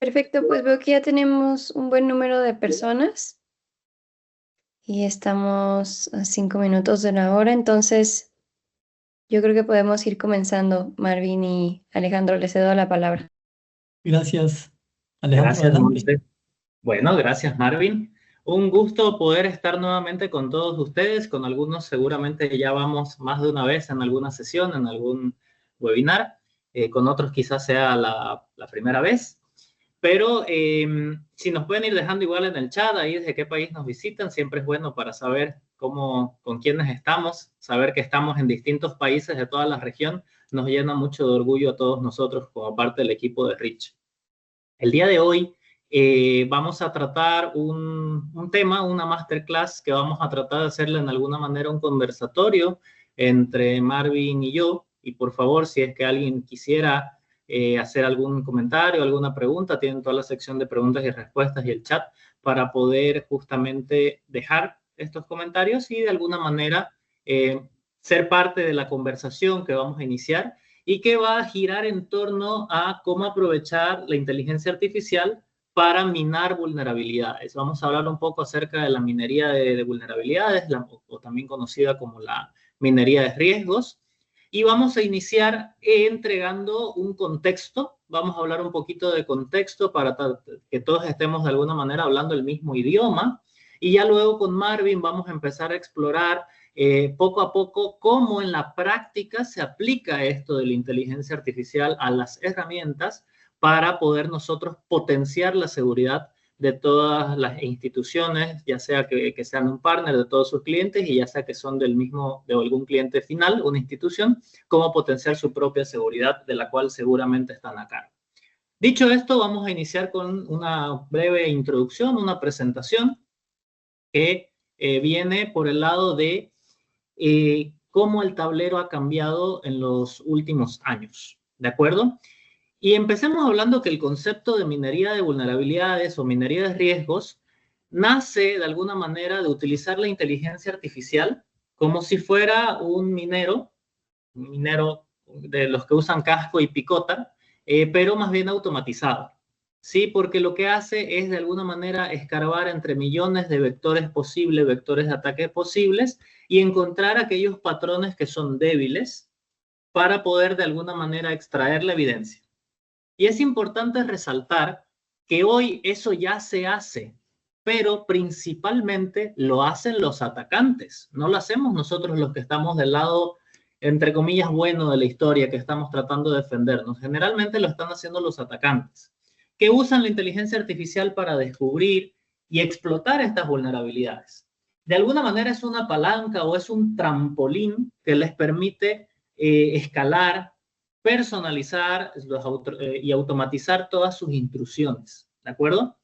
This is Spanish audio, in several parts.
Perfecto, pues veo que ya tenemos un buen número de personas y estamos a 5 minutos de la hora, entonces yo creo que podemos ir comenzando. Marvin y Alejandro, les cedo la palabra. Gracias, Alejandro, Gracias, adelante. Monse. Bueno, gracias, Marvin. Un gusto poder estar nuevamente con todos ustedes. Con algunos seguramente ya vamos más de una vez en alguna sesión, en algún webinar. Con otros quizás sea la primera vez. Pero si nos pueden ir dejando igual en el chat ahí desde qué país nos visitan, siempre es bueno para saber cómo, con quiénes estamos, saber que estamos en distintos países de toda la región, nos llena mucho de orgullo a todos nosotros como parte del equipo de Rich. El día de hoy vamos a tratar un tema, una masterclass que vamos a tratar de hacerle en alguna manera un conversatorio entre Marvin y yo. Y por favor, si es que alguien quisiera hacer algún comentario, alguna pregunta, tienen toda la sección de preguntas y respuestas y el chat para poder justamente dejar estos comentarios y de alguna manera ser parte de la conversación que vamos a iniciar y que va a girar en torno a cómo aprovechar la inteligencia artificial para minar vulnerabilidades. Vamos a hablar un poco acerca de la minería de vulnerabilidades, o también conocida como la minería de riesgos, y vamos a iniciar entregando un contexto. Vamos a hablar un poquito de contexto para que todos estemos de alguna manera hablando el mismo idioma, y ya luego con Marvin vamos a empezar a explorar poco a poco cómo en la práctica se aplica esto de la inteligencia artificial a las herramientas para poder nosotros potenciar la seguridad de todas las instituciones, ya sea que sean un partner de todos sus clientes y ya sea que son del mismo, de algún cliente final, una institución, cómo potenciar su propia seguridad, de la cual seguramente están a cargo. Dicho esto, vamos a iniciar con una breve introducción, una presentación que viene por el lado de cómo el tablero ha cambiado en los últimos años, ¿de acuerdo? Y empecemos hablando que el concepto de minería de vulnerabilidades o minería de riesgos nace de alguna manera de utilizar la inteligencia artificial como si fuera un minero de los que usan casco y picota, pero más bien automatizado. Sí, porque lo que hace es de alguna manera escarbar entre millones de vectores posibles, vectores de ataque posibles, y encontrar aquellos patrones que son débiles para poder de alguna manera extraer la evidencia. Y es importante resaltar que hoy eso ya se hace, pero principalmente lo hacen los atacantes, no lo hacemos nosotros los que estamos del lado, entre comillas, bueno de la historia, que estamos tratando de defendernos. Generalmente lo están haciendo los atacantes, que usan la inteligencia artificial para descubrir y explotar estas vulnerabilidades. De alguna manera es una palanca o es un trampolín que les permite escalar, personalizar y automatizar todas sus intrusiones, ¿de acuerdo?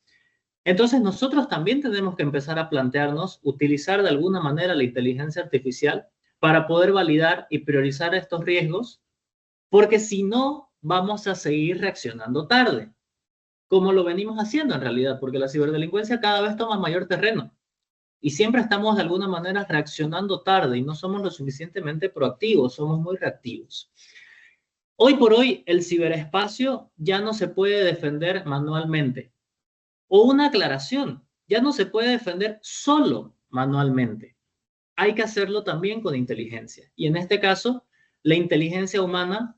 Entonces nosotros también tenemos que empezar a plantearnos utilizar de alguna manera la inteligencia artificial para poder validar y priorizar estos riesgos, porque si no, vamos a seguir reaccionando tarde, como lo venimos haciendo en realidad, porque la ciberdelincuencia cada vez toma mayor terreno y siempre estamos de alguna manera reaccionando tarde y no somos lo suficientemente proactivos, somos muy reactivos. Hoy por hoy, el ciberespacio ya no se puede defender manualmente. O una aclaración, ya no se puede defender solo manualmente. Hay que hacerlo también con inteligencia. Y en este caso, la inteligencia humana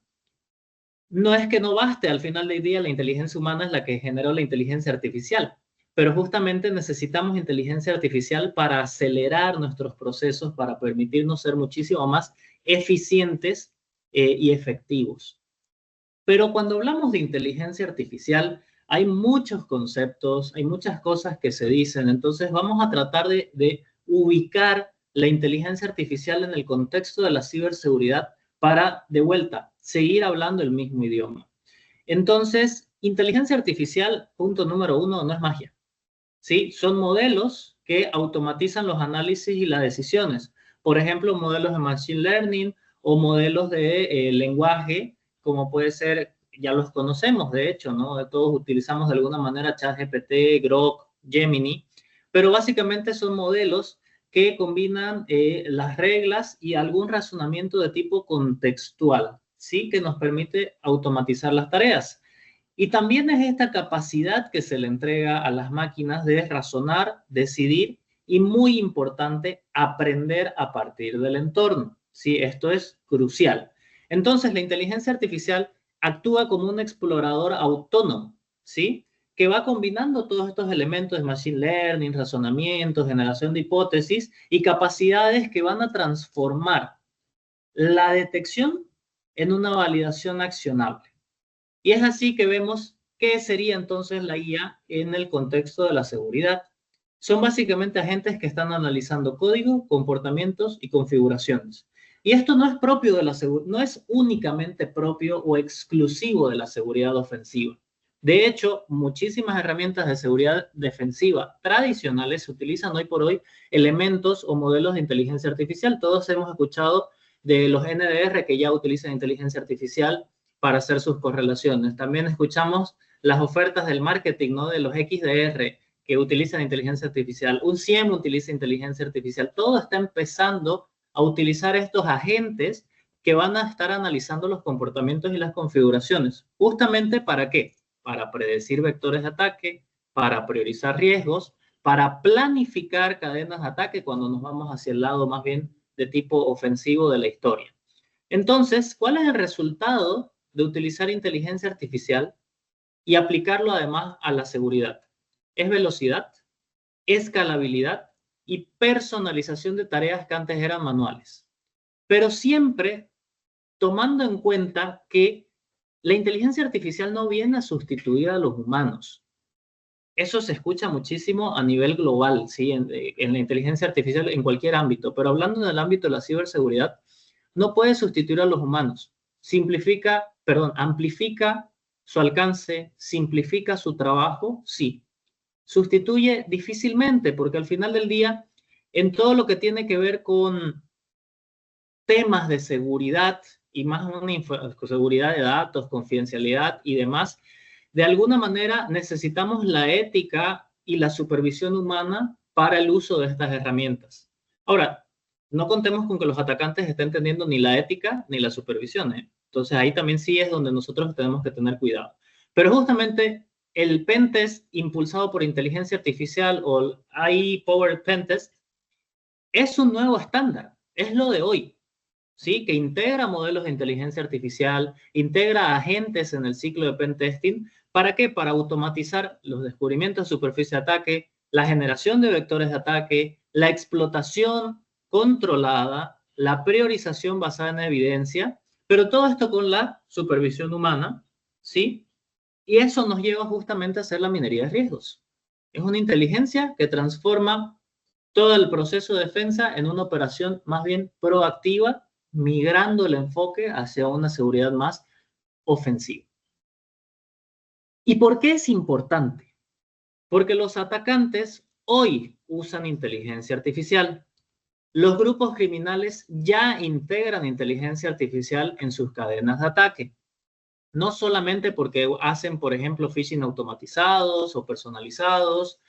no es que no baste, al final del día la inteligencia humana es la que generó la inteligencia artificial, pero justamente necesitamos inteligencia artificial para acelerar nuestros procesos, para permitirnos ser muchísimo más eficientes y efectivos. Pero cuando hablamos de inteligencia artificial, hay muchos conceptos, hay muchas cosas que se dicen, entonces vamos a tratar de ubicar la inteligencia artificial en el contexto de la ciberseguridad para, de vuelta, seguir hablando el mismo idioma. Entonces, inteligencia artificial, punto número uno, no es magia. ¿Sí? Son modelos que automatizan los análisis y las decisiones. Por ejemplo, modelos de Machine Learning o modelos de lenguaje, como puede ser, ya los conocemos, de hecho, ¿no? Todos utilizamos de alguna manera ChatGPT, Grok, Gemini, pero básicamente son modelos que combinan las reglas y algún razonamiento de tipo contextual, ¿sí? Que nos permite automatizar las tareas. Y también es esta capacidad que se le entrega a las máquinas de razonar, decidir y, muy importante, aprender a partir del entorno. ¿Sí? Esto es crucial. Entonces, la inteligencia artificial actúa como un explorador autónomo, ¿sí? Que va combinando todos estos elementos de machine learning, razonamiento, generación de hipótesis y capacidades que van a transformar la detección en una validación accionable. Y es así que vemos qué sería entonces la IA en el contexto de la seguridad. Son básicamente agentes que están analizando código, comportamientos y configuraciones. Y esto no es propio de la seguridad, no es únicamente propio o exclusivo de la seguridad ofensiva. De hecho, muchísimas herramientas de seguridad defensiva tradicionales utilizan hoy por hoy elementos o modelos de inteligencia artificial. Todos hemos escuchado de los NDR que ya utilizan inteligencia artificial para hacer sus correlaciones. También escuchamos las ofertas del marketing, ¿no? De los XDR que utilizan inteligencia artificial. Un CIEM utiliza inteligencia artificial. Todo está empezando a utilizar estos agentes que van a estar analizando los comportamientos y las configuraciones. ¿Justamente para qué? Para predecir vectores de ataque, para priorizar riesgos, para planificar cadenas de ataque cuando nos vamos hacia el lado más bien de tipo ofensivo de la historia. Entonces, ¿cuál es el resultado de utilizar inteligencia artificial y aplicarlo además a la seguridad? Es velocidad, escalabilidad y personalización de tareas que antes eran manuales. Pero siempre tomando en cuenta que la inteligencia artificial no viene a sustituir a los humanos. Eso se escucha muchísimo a nivel global, ¿sí? En la inteligencia artificial en cualquier ámbito, pero hablando en el ámbito de la ciberseguridad, no puede sustituir a los humanos. Amplifica su alcance, simplifica su trabajo, sí. Sustituye difícilmente, porque al final del día, en todo lo que tiene que ver con temas de seguridad y más una seguridad de datos, confidencialidad y demás, de alguna manera necesitamos la ética y la supervisión humana para el uso de estas herramientas. Ahora, no contemos con que los atacantes estén teniendo ni la ética ni la supervisión, ¿eh? Entonces ahí también sí es donde nosotros tenemos que tener cuidado. Pero justamente el pentest impulsado por inteligencia artificial o el AI-powered pentest es un nuevo estándar, es lo de hoy, ¿sí? Que integra modelos de inteligencia artificial, integra agentes en el ciclo de pentesting. ¿Para qué? Para automatizar los descubrimientos de superficie de ataque, la generación de vectores de ataque, la explotación controlada, la priorización basada en evidencia, pero todo esto con la supervisión humana, ¿sí? Y eso nos lleva justamente a hacer la minería de riesgos. Es una inteligencia que transforma todo el proceso de defensa en una operación más bien proactiva, migrando el enfoque hacia una seguridad más ofensiva. ¿Y por qué es importante? Porque los atacantes hoy usan inteligencia artificial. Los grupos criminales ya integran inteligencia artificial en sus cadenas de ataque. No solamente porque hacen, por ejemplo, phishing automatizados o personalizados,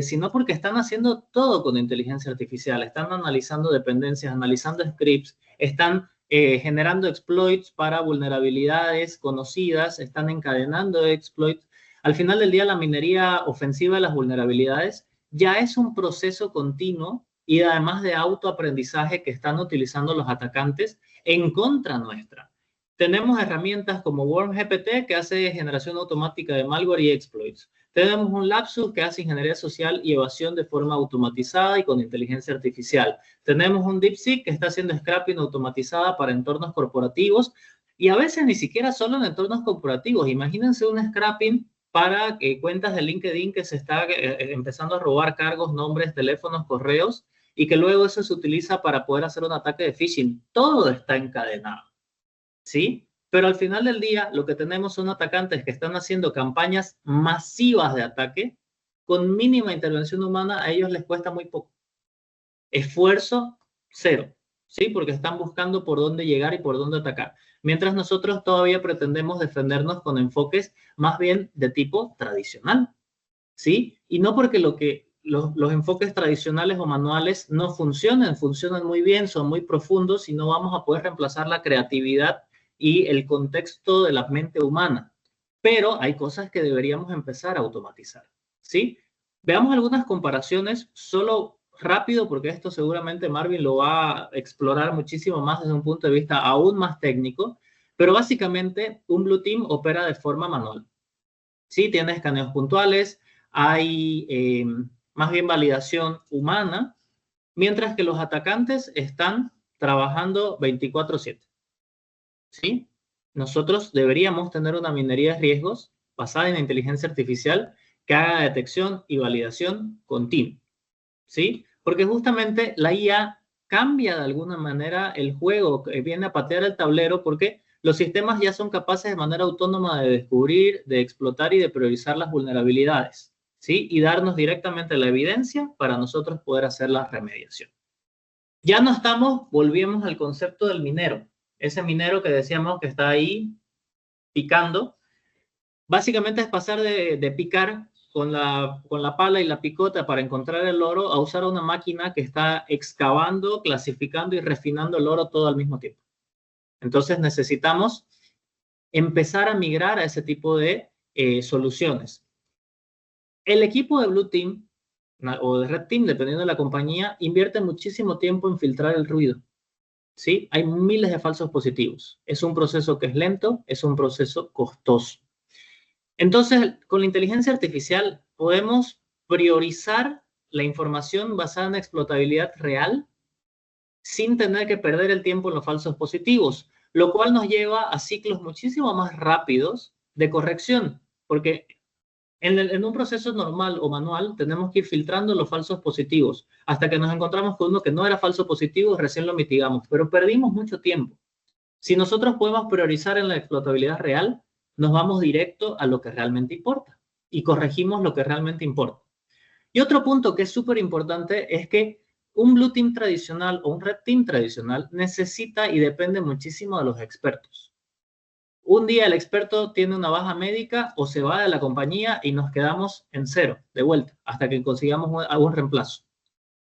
sino porque están haciendo todo con inteligencia artificial. Están analizando dependencias, analizando scripts, están generando exploits para vulnerabilidades conocidas, están encadenando exploits. Al final del día, la minería ofensiva de las vulnerabilidades ya es un proceso continuo y además de autoaprendizaje que están utilizando los atacantes en contra nuestra. Tenemos herramientas como WormGPT que hace generación automática de malware y exploits. Tenemos un Lapsus que hace ingeniería social y evasión de forma automatizada y con inteligencia artificial. Tenemos un DeepSeek que está haciendo scrapping automatizada para entornos corporativos y a veces ni siquiera solo en entornos corporativos. Imagínense un scrapping para cuentas de LinkedIn que se está empezando a robar cargos, nombres, teléfonos, correos y que luego eso se utiliza para poder hacer un ataque de phishing. Todo está encadenado, ¿sí? Pero al final del día lo que tenemos son atacantes que están haciendo campañas masivas de ataque con mínima intervención humana. A ellos les cuesta muy poco. Esfuerzo cero, ¿sí? Porque están buscando por dónde llegar y por dónde atacar. Mientras nosotros todavía pretendemos defendernos con enfoques más bien de tipo tradicional, ¿sí? Y no porque los enfoques tradicionales o manuales no funcionan muy bien, son muy profundos y no vamos a poder reemplazar la creatividad y el contexto de la mente humana. pero hay cosas que deberíamos empezar a automatizar, ¿sí? Veamos algunas comparaciones solo rápido, porque esto seguramente Marvin lo va a explorar muchísimo más desde un punto de vista aún más técnico, pero básicamente un Blue Team opera de forma manual. Sí, tiene escaneos puntuales, hay más bien validación humana, mientras que los atacantes están trabajando 24/7. ¿Sí? Nosotros deberíamos tener una minería de riesgos basada en la inteligencia artificial que haga detección y validación continua. ¿Sí? Porque justamente la IA cambia de alguna manera el juego, viene a patear el tablero porque los sistemas ya son capaces de manera autónoma de descubrir, de explotar y de priorizar las vulnerabilidades, ¿sí? Y darnos directamente la evidencia para nosotros poder hacer la remediación. Ya no estamos, volvemos al concepto del minero, ese minero que decíamos que está ahí picando, básicamente es pasar de picar con la pala y la picota para encontrar el oro a usar una máquina que está excavando, clasificando y refinando el oro todo al mismo tiempo. Entonces necesitamos empezar a migrar a ese tipo de soluciones. El equipo de Blue Team o de Red Team, dependiendo de la compañía, invierte muchísimo tiempo en filtrar el ruido. ¿Sí? Hay miles de falsos positivos. Es un proceso que es lento, es un proceso costoso. Entonces, con la inteligencia artificial podemos priorizar la información basada en explotabilidad real sin tener que perder el tiempo en los falsos positivos, lo cual nos lleva a ciclos muchísimo más rápidos de corrección, porque en un proceso normal o manual tenemos que ir filtrando los falsos positivos hasta que nos encontramos con uno que no era falso positivo y recién lo mitigamos, pero perdimos mucho tiempo. Si nosotros podemos priorizar en la explotabilidad real, nos vamos directo a lo que realmente importa y corregimos lo que realmente importa. Y otro punto que es súper importante es que un Blue Team tradicional o un Red Team tradicional necesita y depende muchísimo de los expertos. Un día el experto tiene una baja médica o se va de la compañía y nos quedamos en cero, de vuelta, hasta que consigamos un reemplazo.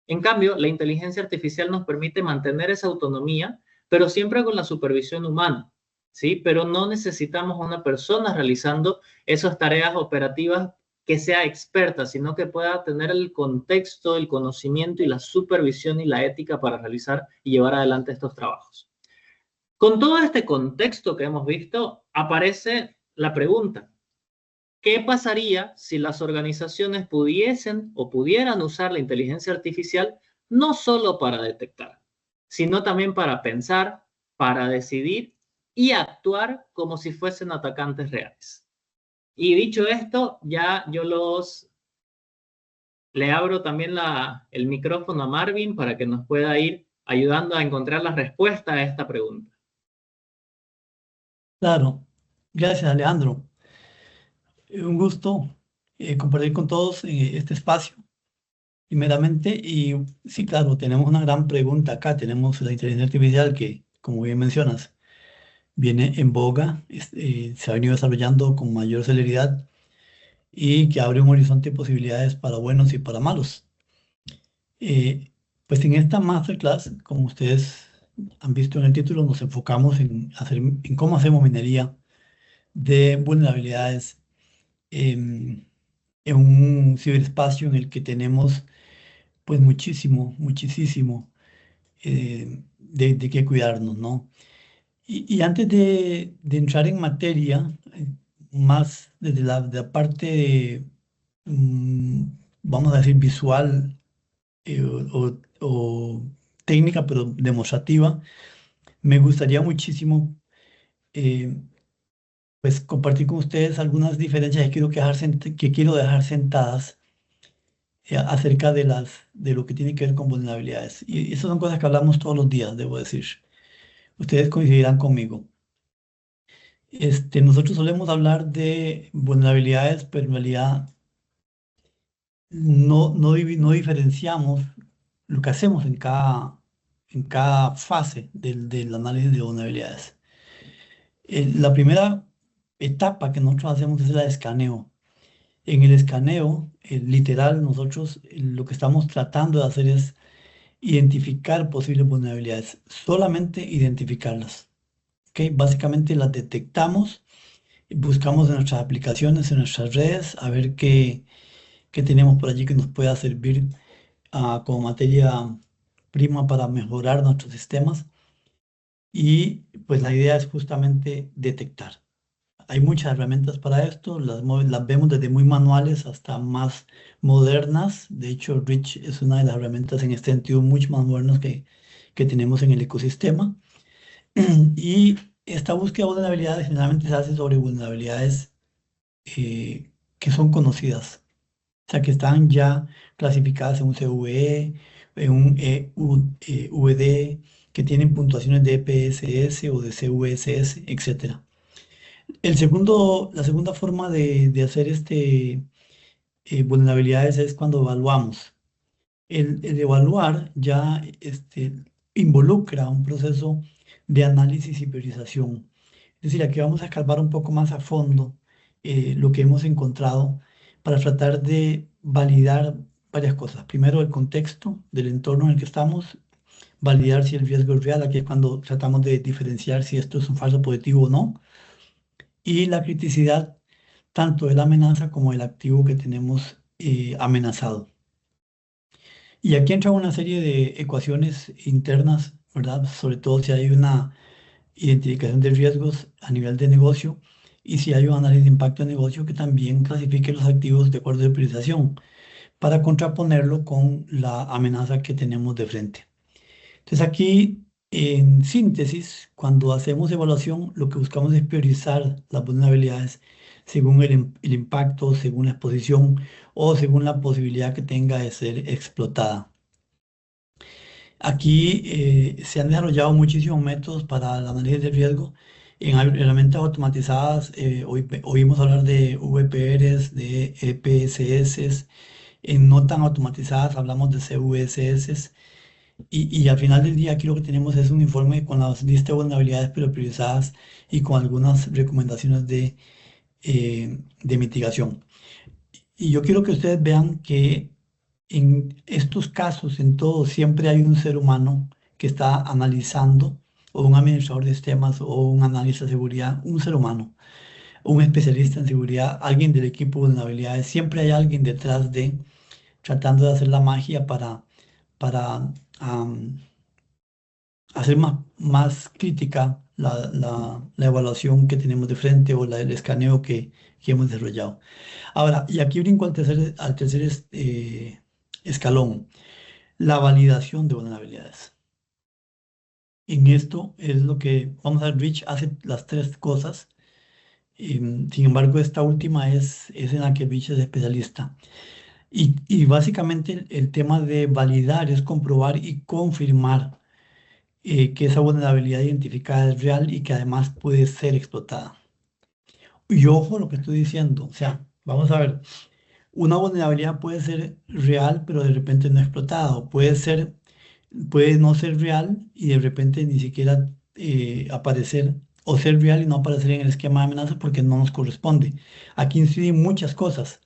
En cambio, la inteligencia artificial nos permite mantener esa autonomía, pero siempre con la supervisión humana, ¿sí? Pero no necesitamos una persona realizando esas tareas operativas que sea experta, sino que pueda tener el contexto, el conocimiento y la supervisión y la ética para realizar y llevar adelante estos trabajos. Con todo este contexto que hemos visto, aparece la pregunta: ¿qué pasaría si las organizaciones pudiesen o pudieran usar la inteligencia artificial no solo para detectar, sino también para pensar, para decidir y actuar como si fuesen atacantes reales? Y dicho esto, ya yo le abro también el micrófono a Marvin para que nos pueda ir ayudando a encontrar la respuesta a esta pregunta. Claro, gracias Alejandro. Un gusto compartir con todos este espacio, primeramente. Y sí, claro, tenemos una gran pregunta acá. Tenemos la inteligencia artificial que, como bien mencionas, viene en boga, se ha venido desarrollando con mayor celeridad y que abre un horizonte de posibilidades para buenos y para malos. Eh, pues en esta masterclass, como ustedes han visto en el título, nos enfocamos en cómo hacemos minería de vulnerabilidades en un ciberespacio en el que tenemos pues muchísimo de qué cuidarnos, ¿no? Y antes de entrar en materia, más desde de la parte, mm, vamos a decir, visual o técnica, pero demostrativa, me gustaría muchísimo eh, pues compartir con ustedes algunas diferencias que quiero dejar sentadas acerca de lo que tiene que ver con vulnerabilidades. Y esas son cosas que hablamos todos los días, debo decir. Ustedes coincidirán conmigo. Nosotros solemos hablar de vulnerabilidades, pero en realidad no diferenciamos lo que hacemos en cada fase del análisis de vulnerabilidades. La primera etapa que nosotros hacemos es la de escaneo. En el escaneo, literal, nosotros lo que estamos tratando de hacer es identificar posibles vulnerabilidades, solamente identificarlas. ¿Ok? Básicamente las detectamos buscamos en nuestras aplicaciones, en nuestras redes, a ver qué tenemos por allí que nos pueda servir como materia prima para mejorar nuestros sistemas. Y pues la idea es justamente detectar. Hay muchas herramientas para esto, las vemos desde muy manuales hasta más modernas. De hecho, Rich es una de las herramientas en este sentido mucho más modernas que tenemos en el ecosistema. Y esta búsqueda de vulnerabilidades generalmente se hace sobre vulnerabilidades que son conocidas, o sea, que están ya clasificadas en un CVE, en un VD, que tienen puntuaciones de EPSS o de CVSS, etcétera. La segunda forma de hacer vulnerabilidades es cuando evaluamos. El evaluar ya involucra un proceso de análisis y priorización. Es decir, aquí vamos a escarbar un poco más a fondo lo que hemos encontrado para tratar de validar varias cosas. Primero, el contexto del entorno en el que estamos, validar si el riesgo es real, aquí es cuando tratamos de diferenciar si esto es un falso positivo o no, y la criticidad tanto de la amenaza como del activo que tenemos amenazado. Y aquí entra una serie de ecuaciones internas, ¿verdad? Sobre todo si hay una identificación de riesgos a nivel de negocio y si hay un análisis de impacto de negocio que también clasifique los activos de acuerdo de priorización para contraponerlo con la amenaza que tenemos de frente. Entonces aquí, en síntesis, cuando hacemos evaluación, lo que buscamos es priorizar las vulnerabilidades según el impacto, según la exposición o según la posibilidad que tenga de ser explotada. Aquí se han desarrollado muchísimos métodos para el análisis de riesgo. En herramientas automatizadas, oímos hablar de VPRs, de EPSS. En no tan automatizadas hablamos de CVSS. Y al final del día aquí lo que tenemos es un informe con las listas de vulnerabilidades pero priorizadas y con algunas recomendaciones de mitigación. Y yo quiero que ustedes vean que en estos casos, en todos, siempre hay un ser humano que está analizando, o un administrador de sistemas, o un analista de seguridad, un ser humano, un especialista en seguridad, alguien del equipo de vulnerabilidades. Siempre hay alguien detrás tratando de hacer la magia para hacer más crítica la evaluación que tenemos de frente o el escaneo que hemos desarrollado. Ahora, y aquí brinco al tercer escalón, la validación de vulnerabilidades. En esto es lo que, vamos a ver, Rich hace las tres cosas. Sin embargo, esta última es en la que Rich es especialista. Y básicamente el tema de validar es comprobar y confirmar que esa vulnerabilidad identificada es real y que además puede ser explotada. Y ojo lo que estoy diciendo, o sea, vamos a ver, una vulnerabilidad puede ser real, pero de repente no explotada, o puede no ser real y de repente ni siquiera aparecer, o ser real y no aparecer en el esquema de amenaza porque no nos corresponde. Aquí inciden muchas cosas.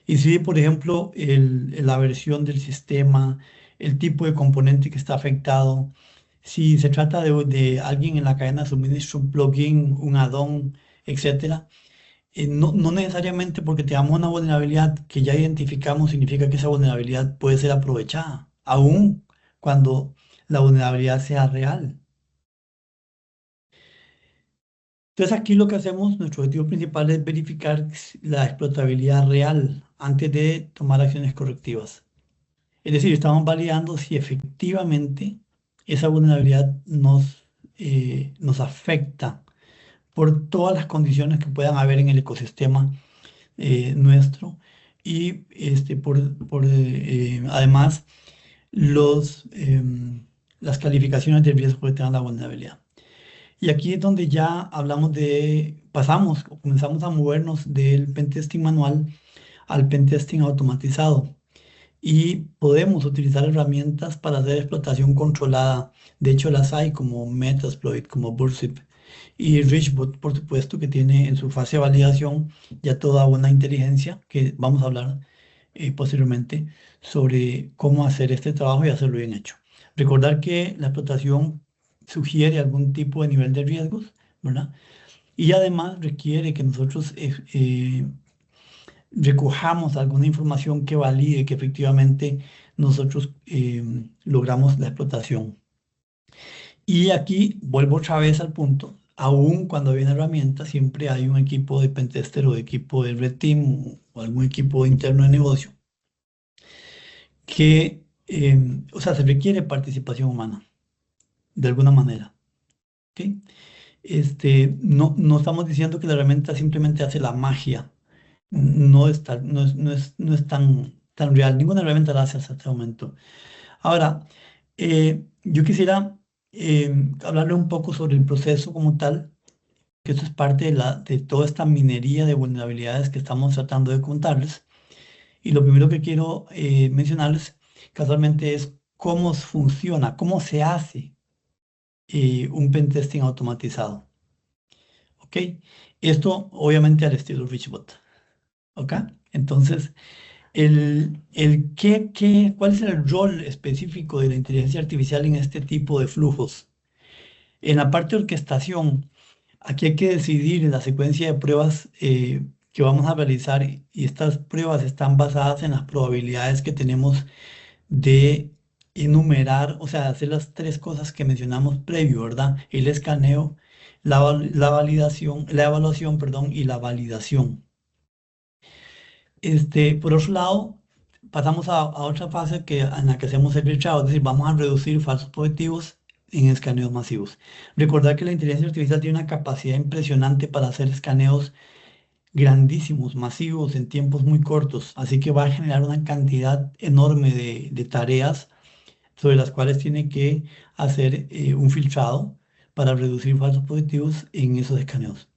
Incide, por ejemplo, la versión del sistema, el tipo de componente que está afectado, si se trata de alguien en la cadena de suministro, un plugin, un add-on, etcétera. No necesariamente porque tengamos una vulnerabilidad que ya identificamos significa que esa vulnerabilidad puede ser aprovechada, aun cuando la vulnerabilidad sea real. Entonces aquí lo que hacemos, nuestro objetivo principal es verificar la explotabilidad real antes de tomar acciones correctivas. Es decir, estamos validando si efectivamente esa vulnerabilidad nos afecta por todas las condiciones que puedan haber en el ecosistema nuestro y además las calificaciones de riesgo que tenga la vulnerabilidad. Y aquí es donde ya comenzamos a movernos del pentesting manual al pentesting automatizado y podemos utilizar herramientas para hacer explotación controlada. De hecho, las hay como Metasploit, como Burzip y Richbot, por supuesto, que tiene en su fase de validación ya toda una inteligencia que vamos a hablar posteriormente sobre cómo hacer este trabajo y hacerlo bien hecho. Recordar que la explotación sugiere algún tipo de nivel de riesgos, ¿verdad? y además requiere que nosotros recojamos alguna información que valide que efectivamente nosotros logramos la explotación. Y aquí vuelvo otra vez al punto, aún cuando hay una herramienta, siempre hay un equipo de pentester o de equipo de red team o algún equipo interno de negocio que, o sea, se requiere participación humana, de alguna manera. ¿Ok? No estamos diciendo que la herramienta simplemente hace la magia. No es tan real. Ninguna herramienta la hace hasta este momento. Ahora, yo quisiera hablarle un poco sobre el proceso como tal, que esto es parte de toda esta minería de vulnerabilidades que estamos tratando de contarles. Y lo primero que quiero mencionarles casualmente es cómo funciona, cómo se hace un pentesting automatizado. ¿Ok? Esto obviamente al estilo Richbot. ¿Ok? Entonces, ¿cuál es el rol específico de la inteligencia artificial en este tipo de flujos? En la parte de orquestación, aquí hay que decidir la secuencia de pruebas que vamos a realizar y estas pruebas están basadas en las probabilidades que tenemos de enumerar, o sea, hacer las tres cosas que mencionamos previo, ¿verdad? El escaneo, la validación, la evaluación, perdón, y la validación. Por otro lado, pasamos a otra fase en la que hacemos el glitchado, es decir, vamos a reducir falsos positivos en escaneos masivos. Recordar que la inteligencia artificial tiene una capacidad impresionante para hacer escaneos grandísimos, masivos, en tiempos muy cortos, así que va a generar una cantidad enorme de tareas sobre las cuales tiene que hacer un filtrado para reducir falsos positivos en esos escaneos.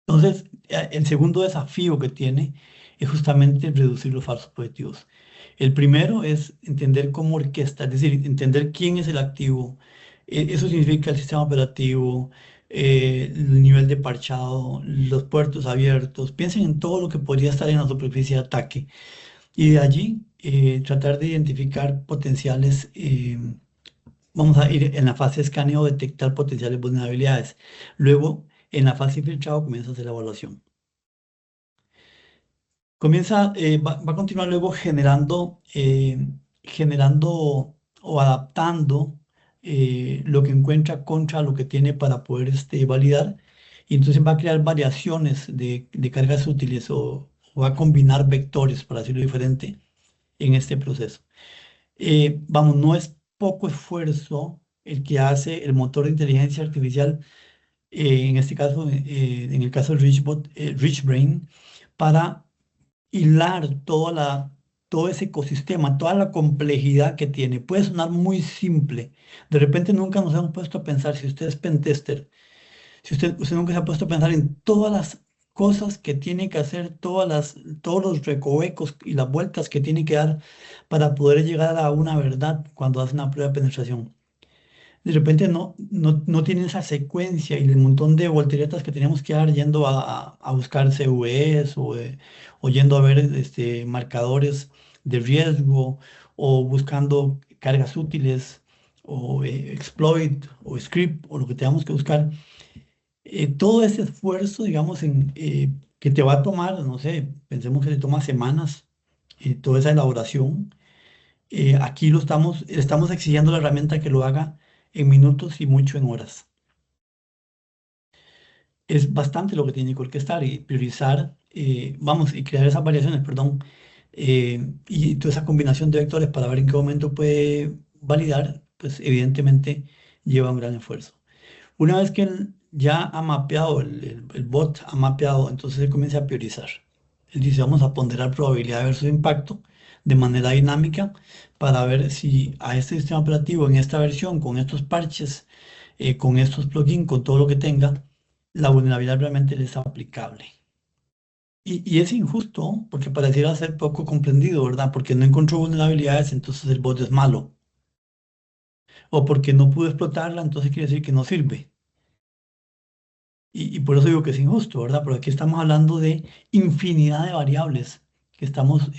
Entonces, el segundo desafío que tiene es justamente reducir los falsos positivos. El primero es entender cómo orquesta, es decir, entender quién es el activo. Eso significa el sistema operativo, el nivel de parchado, los puertos abiertos. Piensen en todo lo que podría estar en la superficie de ataque. Y de allí tratar de identificar potenciales, vamos a ir en la fase de escaneo, detectar potenciales vulnerabilidades. Luego, en la fase de filtrado, comienza a hacer la evaluación. Va a continuar luego generando o adaptando lo que encuentra contra lo que tiene para poder validar. Y entonces va a crear variaciones de cargas útiles o va a combinar vectores, para decirlo diferente, en este proceso. Vamos, no es poco esfuerzo el que hace el motor de inteligencia artificial, en este caso, en el caso del RichBrain, para hilar todo ese ecosistema, toda la complejidad que tiene. Puede sonar muy simple. De repente nunca nos hemos puesto a pensar, si usted es pentester, si usted nunca se ha puesto a pensar en todas las cosas que tiene que hacer, todos los recovecos y las vueltas que tiene que dar para poder llegar a una verdad cuando hace una prueba de penetración. De repente no tiene esa secuencia y el montón de volteretas que tenemos que dar yendo a buscar CVEs o yendo a ver marcadores de riesgo o buscando cargas útiles o exploit o script o lo que tengamos que buscar. Todo ese esfuerzo, digamos, que te va a tomar, no sé, pensemos que te toma semanas, toda esa elaboración, aquí le estamos exigiendo a la herramienta que lo haga en minutos y mucho en horas. Es bastante lo que tiene que orquestar y priorizar, vamos, y crear esas variaciones, perdón, y toda esa combinación de vectores para ver en qué momento puede validar, pues evidentemente lleva un gran esfuerzo. Una vez que él ya ha mapeado, el bot ha mapeado, entonces él comienza a priorizar. Él dice, vamos a ponderar probabilidad versus impacto de manera dinámica para ver si a este sistema operativo en esta versión, con estos parches, con estos plugins, con todo lo que tenga, la vulnerabilidad realmente le es aplicable. Y es injusto porque pareciera ser poco comprendido, ¿verdad? Porque no encontró vulnerabilidades, entonces el bot es malo. O porque no pudo explotarla, entonces quiere decir que no sirve. Y por eso digo que es injusto, ¿verdad? Porque aquí estamos hablando de infinidad de variables que estamos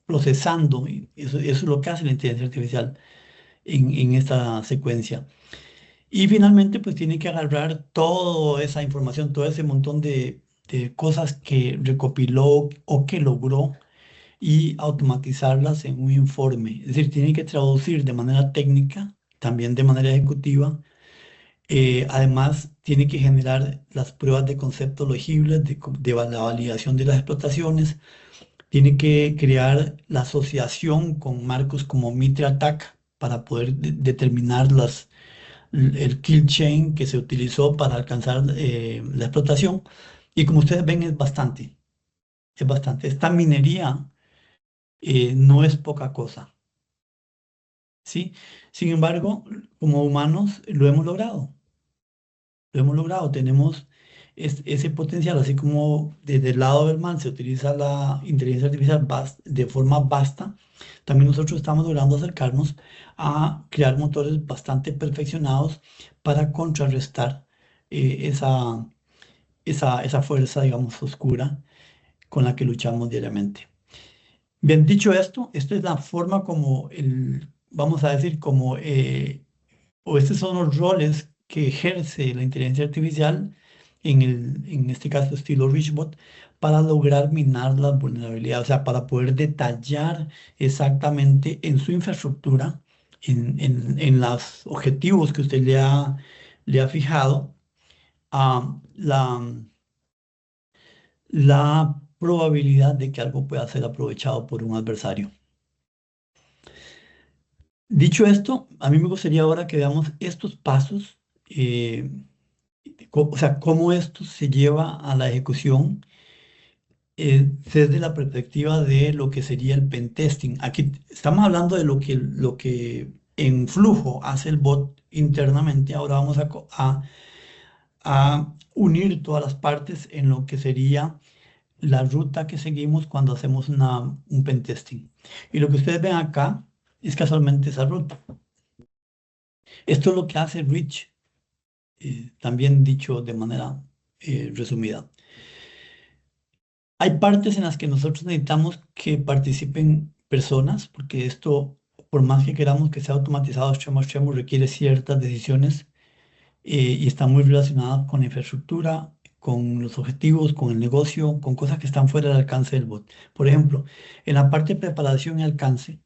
procesando. Y eso es lo que hace la inteligencia artificial en esta secuencia. Y finalmente, pues tiene que agarrar toda esa información, todo ese montón de cosas que recopiló o que logró y automatizarlas en un informe. Es decir, tiene que traducir de manera técnica, también de manera ejecutiva. Además, tiene que generar las pruebas de concepto legibles de la validación de las explotaciones. Tiene que crear la asociación con marcos como Mitre Attack para poder determinar el kill chain que se utilizó para alcanzar la explotación. Y como ustedes ven, es bastante, es bastante. Esta minería no es poca cosa, ¿sí? Sin embargo, como humanos lo hemos logrado. Lo hemos logrado, tenemos ese potencial, así como desde el lado del man se utiliza la inteligencia artificial de forma vasta, también nosotros estamos logrando acercarnos a crear motores bastante perfeccionados para contrarrestar esa fuerza, digamos, oscura con la que luchamos diariamente. Bien, dicho esto, esta es la forma como vamos a decir, o estos son los roles que ejerce la inteligencia artificial, en este caso estilo Richbot, para lograr minar las vulnerabilidades, o sea, para poder detallar exactamente en su infraestructura, en los objetivos que usted le ha fijado, la probabilidad de que algo pueda ser aprovechado por un adversario. Dicho esto, a mí me gustaría ahora que veamos estos pasos, o sea, cómo esto se lleva a la ejecución desde la perspectiva de lo que sería el pentesting. Aquí estamos hablando de lo que en flujo hace el bot internamente. Ahora vamos a unir todas las partes en lo que sería la ruta que seguimos cuando hacemos un pentesting. Y lo que ustedes ven acá es casualmente esa ruta. Esto es lo que hace Rich, también dicho de manera resumida. Hay partes en las que nosotros necesitamos que participen personas, porque esto, por más que queramos que sea automatizado extremo a extremo, requiere ciertas decisiones y está muy relacionado con la infraestructura, con los objetivos, con el negocio, con cosas que están fuera del alcance del bot. Por ejemplo, en la parte de preparación y alcance,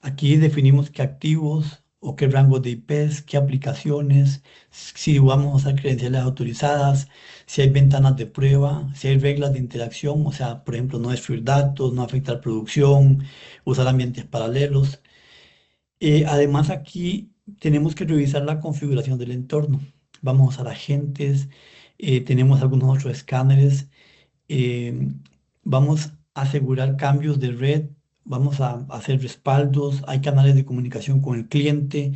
aquí definimos qué activos o qué rango de IPs, qué aplicaciones, si vamos a usar credenciales autorizadas, si hay ventanas de prueba, si hay reglas de interacción, o sea, por ejemplo, no destruir datos, no afectar producción, usar ambientes paralelos. Además, aquí tenemos que revisar la configuración del entorno. Vamos a usar agentes, tenemos algunos otros escáneres, eh, vamos a asegurar cambios de red, vamos a hacer respaldos, hay canales de comunicación con el cliente.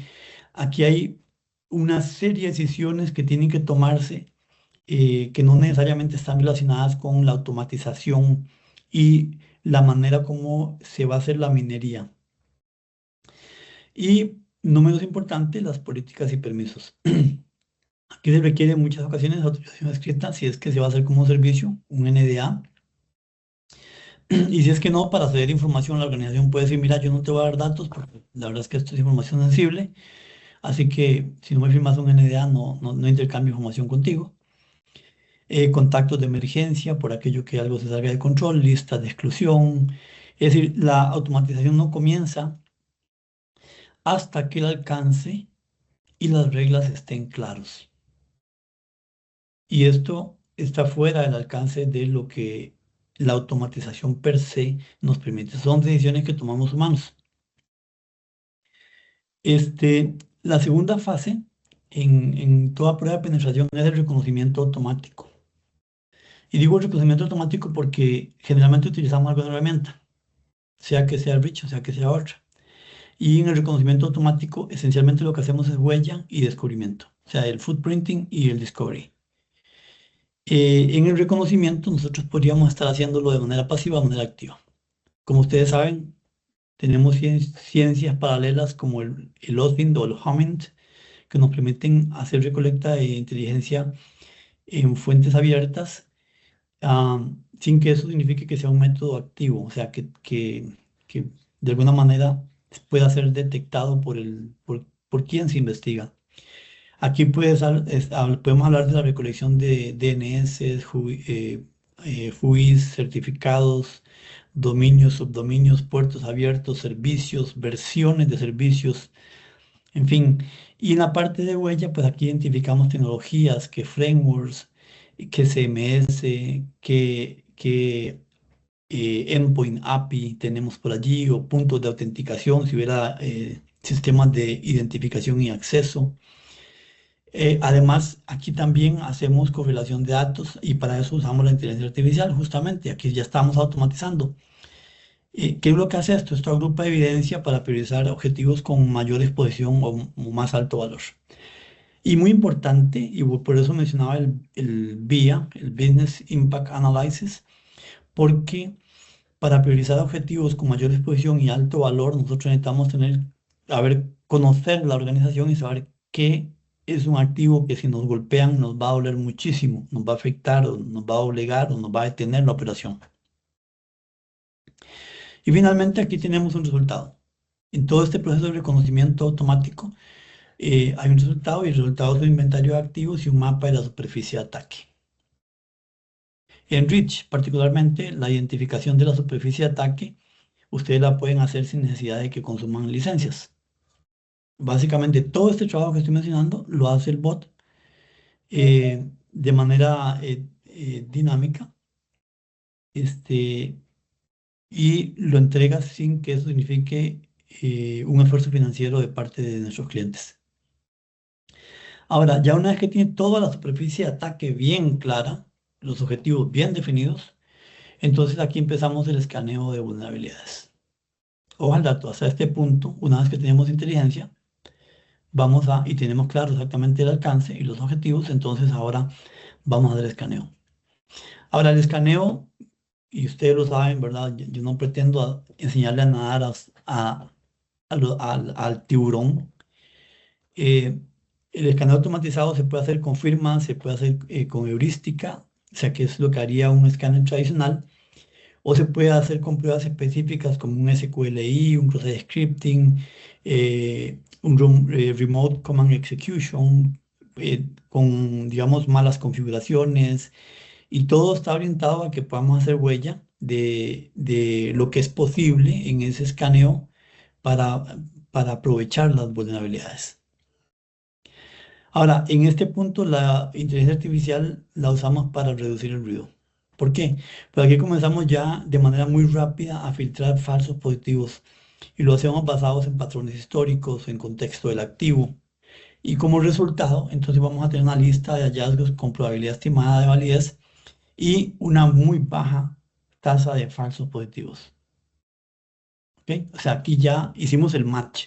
Aquí hay una serie de decisiones que tienen que tomarse, que no necesariamente están relacionadas con la automatización y la manera como se va a hacer la minería. Y no menos importante, las políticas y permisos. Aquí se requiere en muchas ocasiones autorización escrita si es que se va a hacer como servicio, un NDA. Y si es que no, para acceder a información, la organización puede decir, mira, yo no te voy a dar datos porque la verdad es que esto es información sensible, así que si no me firmas un NDA, no intercambio información contigo. Contactos de emergencia por aquello que algo se salga de control, listas de exclusión. Es decir, la automatización no comienza hasta que el alcance y las reglas estén claros. Y esto está fuera del alcance de lo que la automatización per se nos permite. Son decisiones que tomamos humanos. La segunda fase en toda prueba de penetración es el reconocimiento automático. Y digo reconocimiento automático porque generalmente utilizamos alguna herramienta, sea que sea Rich o sea que sea otra. Y en el reconocimiento automático, esencialmente lo que hacemos es huella y descubrimiento, o sea, el footprinting y el discovery. En el reconocimiento, nosotros podríamos estar haciéndolo de manera pasiva o de manera activa. Como ustedes saben, tenemos ciencias paralelas como el OSINT o el HOMINT, que nos permiten hacer recolecta de inteligencia en fuentes abiertas, sin que eso signifique que sea un método activo, o sea, que de alguna manera pueda ser detectado por quien se investiga. Aquí podemos hablar de la recolección de DNS, FUIs, certificados, dominios, subdominios, puertos abiertos, servicios, versiones de servicios, en fin. Y en la parte de huella, pues aquí identificamos tecnologías, que frameworks, que CMS, que Endpoint API tenemos por allí, o puntos de autenticación, si hubiera sistemas de identificación y acceso. Además, aquí también hacemos correlación de datos y para eso usamos la inteligencia artificial, justamente. Aquí ya estamos automatizando. ¿Qué es lo que hace esto? Esto agrupa evidencia para priorizar objetivos con mayor exposición o más alto valor. Y muy importante, y por eso mencionaba el BIA, el Business Impact Analysis, porque para priorizar objetivos con mayor exposición y alto valor, nosotros necesitamos conocer la organización y saber qué es un activo que si nos golpean nos va a doler muchísimo, nos va a afectar o nos va a obligar o nos va a detener la operación. Y finalmente aquí tenemos un resultado. En todo este proceso de reconocimiento automático hay un resultado y el resultado es un inventario de activos y un mapa de la superficie de ataque. En Reach, particularmente, la identificación de la superficie de ataque, ustedes la pueden hacer sin necesidad de que consuman licencias. Básicamente, todo este trabajo que estoy mencionando lo hace el bot de manera dinámica y lo entrega sin que eso signifique un esfuerzo financiero de parte de nuestros clientes. Ahora, ya una vez que tiene toda la superficie de ataque bien clara, los objetivos bien definidos, entonces aquí empezamos el escaneo de vulnerabilidades. Ojo al dato, hasta este punto, una vez que tenemos inteligencia, y tenemos claro exactamente el alcance y los objetivos, entonces ahora vamos a hacer escaneo. Ahora, el escaneo, y ustedes lo saben, ¿verdad? Yo no pretendo enseñarle a nadar al tiburón. El escaneo automatizado se puede hacer con firma, se puede hacer con heurística, o sea que es lo que haría un escáner tradicional, o se puede hacer con pruebas específicas como un SQLI, un cross-site scripting, remote command execution, con, digamos, malas configuraciones, y todo está orientado a que podamos hacer huella de lo que es posible en ese escaneo para, para aprovechar las vulnerabilidades. Ahora, en este punto, la inteligencia artificial la usamos para reducir el ruido. ¿Por qué? Pues aquí comenzamos ya de manera muy rápida a filtrar falsos positivos y lo hacemos basados en patrones históricos, en contexto del activo. Y como resultado, entonces vamos a tener una lista de hallazgos con probabilidad estimada de validez y una muy baja tasa de falsos positivos. ¿Ok? O sea, aquí ya hicimos el match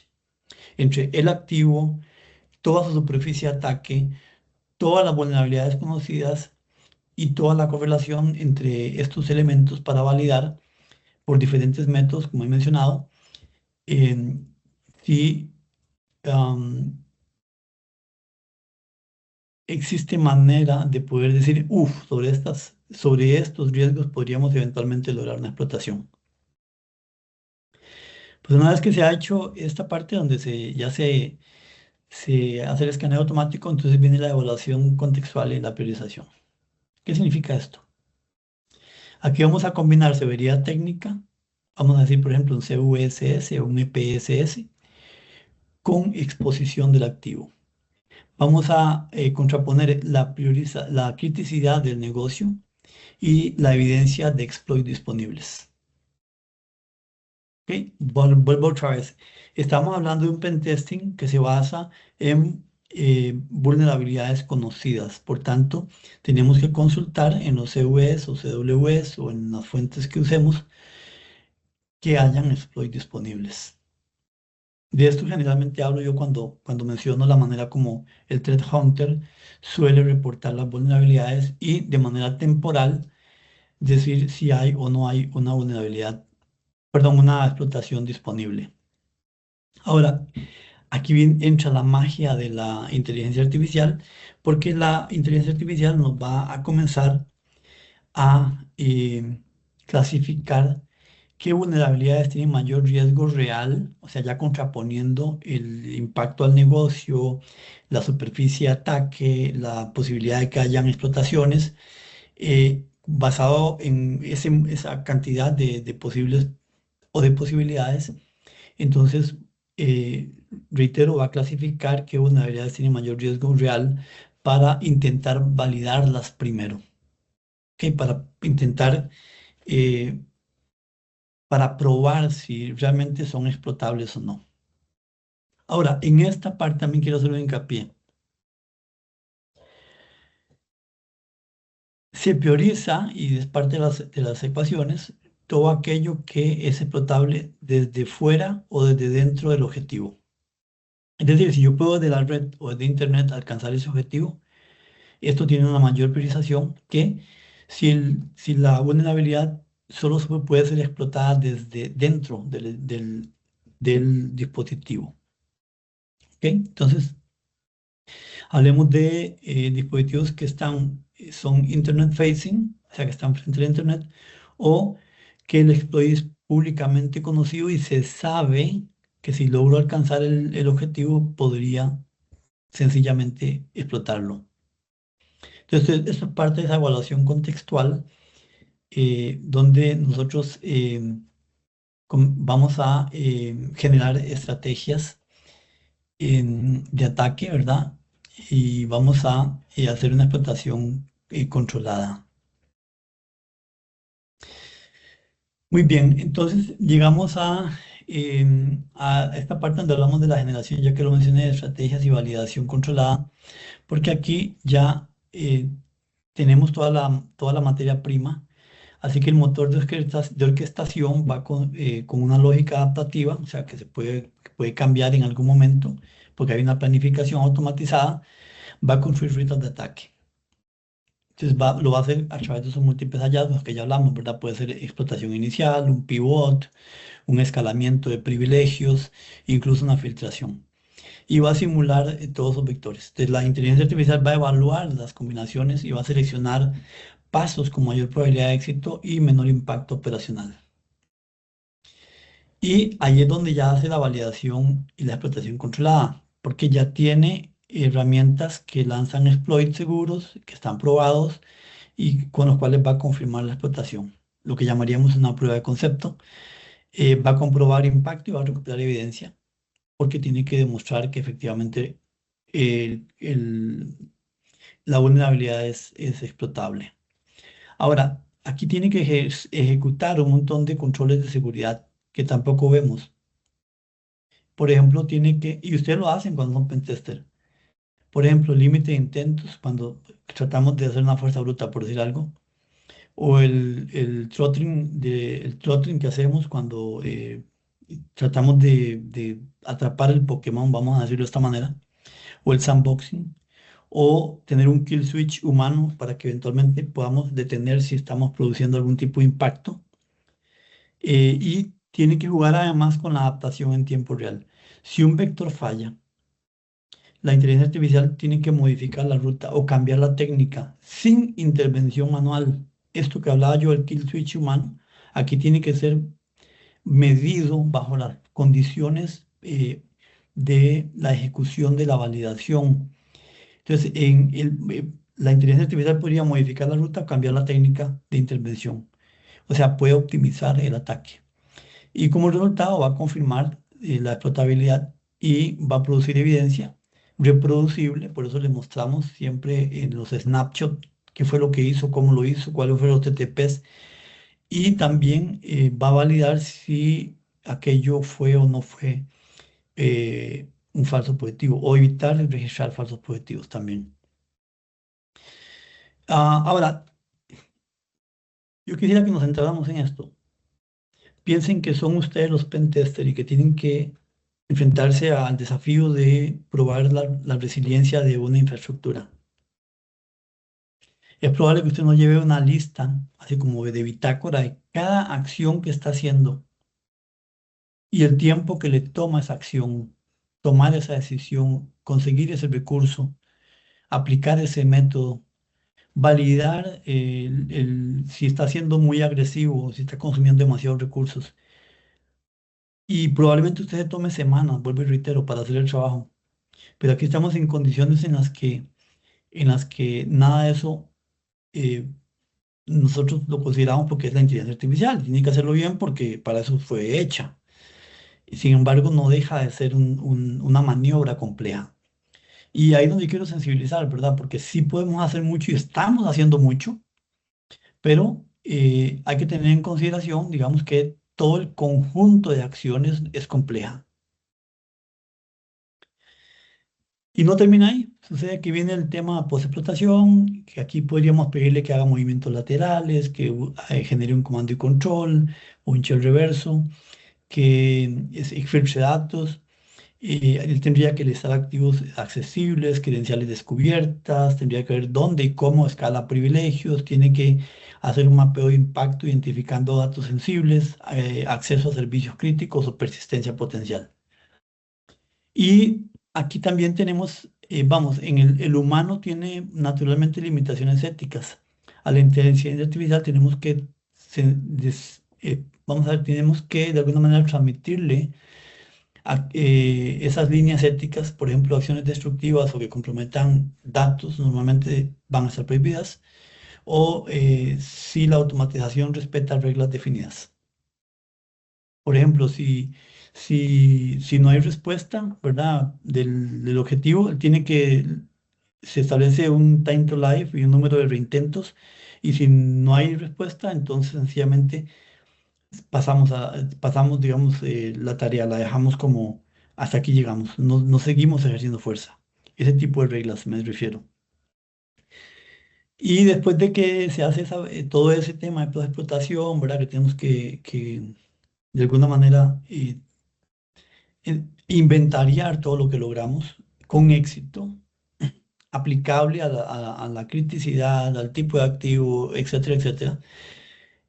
entre el activo, toda su superficie de ataque, todas las vulnerabilidades conocidas y toda la correlación entre estos elementos para validar por diferentes métodos, como he mencionado, si existe manera de poder decir, sobre estos riesgos podríamos eventualmente lograr una explotación. Pues una vez que se ha hecho esta parte donde ya se hace el escaneo automático, entonces viene la evaluación contextual y la priorización. ¿Qué significa esto? Aquí vamos a combinar severidad técnica, vamos a decir, por ejemplo, un CVSS o un EPSS, con exposición del activo. Vamos a contraponer la criticidad del negocio y la evidencia de exploit disponibles. ¿Okay? Vuelvo otra vez. Estamos hablando de un pentesting que se basa en vulnerabilidades conocidas. Por tanto, tenemos que consultar en los CVEs o CWEs o en las fuentes que usemos que hayan exploits disponibles. De esto generalmente hablo yo cuando menciono la manera como el Threat Hunter suele reportar las vulnerabilidades y de manera temporal decir si hay o no hay una vulnerabilidad, perdón, una explotación disponible. Ahora, aquí entra la magia de la inteligencia artificial, porque la inteligencia artificial nos va a comenzar a clasificar qué vulnerabilidades tienen mayor riesgo real, o sea, ya contraponiendo el impacto al negocio, la superficie de ataque, la posibilidad de que hayan explotaciones, basado en esa cantidad de posibles o de posibilidades. Entonces, reitero, va a clasificar qué vulnerabilidades tienen mayor riesgo real para intentar validarlas primero, ¿ok? Para intentar, eh, para probar si realmente son explotables o no. Ahora, en esta parte también quiero hacer un hincapié. Se prioriza, y es parte de las ecuaciones, todo aquello que es explotable desde fuera o desde dentro del objetivo. Es decir, si yo puedo de la red o de Internet alcanzar ese objetivo, esto tiene una mayor priorización que si la vulnerabilidad solo puede ser explotada desde dentro del dispositivo. ¿Ok? Entonces, hablemos de dispositivos que son Internet facing, o sea, que están frente a Internet, o que el exploit es públicamente conocido y se sabe que si logro alcanzar el objetivo, podría sencillamente explotarlo. Entonces, esto es parte de esa evaluación contextual, donde nosotros vamos a generar estrategias de ataque, ¿verdad? Y vamos a hacer una explotación controlada. Muy bien, entonces llegamos a esta parte donde hablamos de la generación, ya que lo mencioné, de estrategias y validación controlada, porque aquí ya tenemos toda la materia prima. Así que el motor de orquestación va con una lógica adaptativa, o sea, que puede cambiar en algún momento, porque hay una planificación automatizada, va a construir rutas de ataque. Entonces lo va a hacer a través de esos múltiples hallazgos que ya hablamos, ¿verdad? Puede ser explotación inicial, un pivot, un escalamiento de privilegios, incluso una filtración. Y va a simular todos esos vectores. Entonces la inteligencia artificial va a evaluar las combinaciones y va a seleccionar pasos con mayor probabilidad de éxito y menor impacto operacional. Y ahí es donde ya hace la validación y la explotación controlada, porque ya tiene herramientas que lanzan exploits seguros, que están probados y con los cuales va a confirmar la explotación. Lo que llamaríamos una prueba de concepto. Va a comprobar impacto y va a recuperar evidencia, porque tiene que demostrar que efectivamente la vulnerabilidad es explotable. Ahora, aquí tiene que ejecutar un montón de controles de seguridad que tampoco vemos. Por ejemplo, y ustedes lo hacen cuando son pentester. Por ejemplo, límite de intentos cuando tratamos de hacer una fuerza bruta, por decir algo. O el throttling que hacemos cuando tratamos de atrapar el Pokémon, vamos a decirlo de esta manera. O el sandboxing. O tener un kill switch humano para que eventualmente podamos detener si estamos produciendo algún tipo de impacto. Y tiene que jugar además con la adaptación en tiempo real. Si un vector falla, la inteligencia artificial tiene que modificar la ruta o cambiar la técnica sin intervención manual. Esto que hablaba yo del kill switch humano, aquí tiene que ser medido bajo las condiciones de la ejecución de la validación. Entonces, la inteligencia artificial podría modificar la ruta o cambiar la técnica de intervención. O sea, puede optimizar el ataque. Y como resultado va a confirmar la explotabilidad y va a producir evidencia reproducible. Por eso le mostramos siempre en los snapshots qué fue lo que hizo, cómo lo hizo, cuáles fueron los TTPs. Y también va a validar si aquello fue o no fue un falso positivo, o evitar registrar falsos positivos también. Ahora, yo quisiera que nos centráramos en esto. Piensen que son ustedes los pentesters y que tienen que enfrentarse al desafío de probar la resiliencia de una infraestructura. Es probable que usted no lleve una lista, así como de bitácora, de cada acción que está haciendo y el tiempo que le toma esa acción, tomar esa decisión, conseguir ese recurso, aplicar ese método. validar si está siendo muy agresivo, si está consumiendo demasiados recursos. Y probablemente usted se tome semanas, vuelvo y reitero, para hacer el trabajo. Pero aquí estamos en condiciones en las que nada de eso eh, nosotros lo consideramos porque es la inteligencia artificial. Tiene que hacerlo bien porque para eso fue hecha. Y sin embargo, no deja de ser una maniobra compleja. Y ahí es donde quiero sensibilizar, ¿verdad? Porque sí podemos hacer mucho y estamos haciendo mucho, pero hay que tener en consideración, digamos, que todo el conjunto de acciones es compleja. Y no termina ahí. Sucede que viene el tema post-explotación, que aquí podríamos pedirle que haga movimientos laterales, que genere un comando y control, o un shell reverso, que filtre datos. Él tendría que listar activos accesibles, credenciales descubiertas, tendría que ver dónde y cómo escala privilegios, tiene que hacer un mapeo de impacto identificando datos sensibles, acceso a servicios críticos o persistencia potencial. Y aquí también tenemos, vamos, el humano tiene naturalmente limitaciones éticas. A la inteligencia artificial tenemos que, vamos a ver, tenemos que de alguna manera transmitirle esas líneas éticas, por ejemplo, acciones destructivas o que comprometan datos, normalmente van a ser prohibidas, o si la automatización respeta reglas definidas. Por ejemplo, si no hay respuesta, ¿verdad? Del objetivo, se establece un time to life y un número de reintentos, y si no hay respuesta, entonces sencillamente pasamos, digamos, la tarea, la dejamos como hasta aquí llegamos, no seguimos ejerciendo fuerza. Ese tipo de reglas me refiero. Y después de que se hace todo ese tema de explotación, ¿verdad? Que tenemos que de alguna manera inventariar todo lo que logramos con éxito, aplicable a la criticidad, al tipo de activo, etcétera, etcétera.